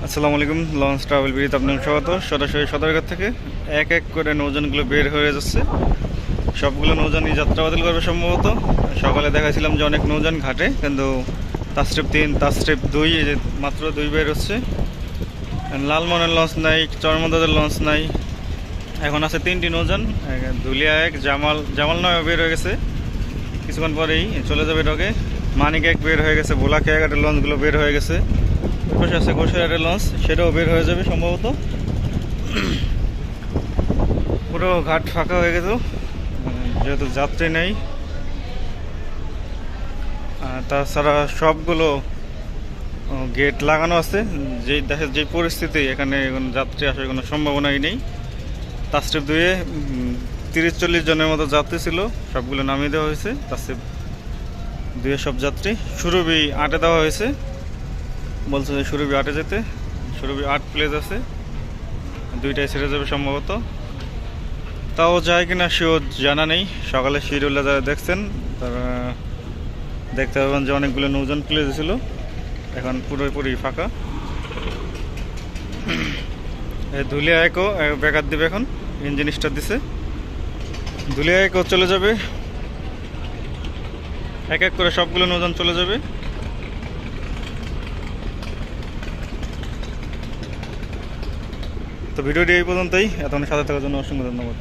আসসালামু আলাইকুম। Launch travel বিড়িতে আপনাকে স্বাগত। সরাসরি সদরঘাট থেকে এক এক করে নৌযানগুলো বের হয়ে যাচ্ছে। সবগুলো নৌযানই যাত্রা বাতিল করবে সম্ভবত। সকালে দেখাছিলাম যে অনেক নৌযান ঘাটে, কিন্তু তাস্ট্রিপ 3 তাস্ট্রিপ 2 এই যে মাত্র 2 বের হচ্ছে। লালমনের লঞ্চ নাই, চরমদাদের লঞ্চ নাই। এখন আছে 3টি নৌযান। ধুলিয়া 1, জামাল 9 বের হয়ে গেছে, কিছুক্ষণ পরেই চলে যাবে ডকে। মানিক 1 বের হয়ে গেছে, ভোলা খেয়াঘাটের লঞ্চগুলো বের হয়ে গেছে। পাশে আছে গোসাইয়ারের লঞ্চ, সেটাও বের হয়ে যাবে সম্ভবত। পুরো ঘাট ফাঁকা হয়ে গেছে যেহেতু যাত্রী নেই। তাছাড়া সবগুলো গেট লাগানো আছে। যেই দেখে যে পরিস্থিতি, এখানে কোনো যাত্রী আসার কোনো সম্ভাবনাই নেই। তাস্ট্রিপ 2-এ 30-40 জনের মতো যাত্রী ছিল, সবগুলো নামিয়ে দেওয়া হয়েছে। তাস্ট্রিপ 2-এ সব যাত্রী। সুরভি 8-এ দেওয়া হয়েছে, বলছে যে সুরভি 8-এ যেতে। সুরভি 8 প্লেস আছে, 2টাই ছেড়ে যাবে সম্ভবত। তাও যায় কিনা শিওর জানা নেই। সকালে শিডিউলে যারা দেখছেন তারা দেখতে পাবেন যে অনেকগুলো নৌযান প্লেস ছিল, এখন পুরোপুরি ফাঁকা। ধুলিয়া 1-ও ব্যাকআপ দিবে, এখন ইঞ্জিন স্টার্ট দিছে। ধুলিয়া 1-ও চলে যাবে, এক এক করে সবগুলো নৌযান চলে যাবে। তো ভিডিওটি এই পর্যন্তই। এতক্ষণ সাথে থাকার জন্য অসংখ্য ধন্যবাদ।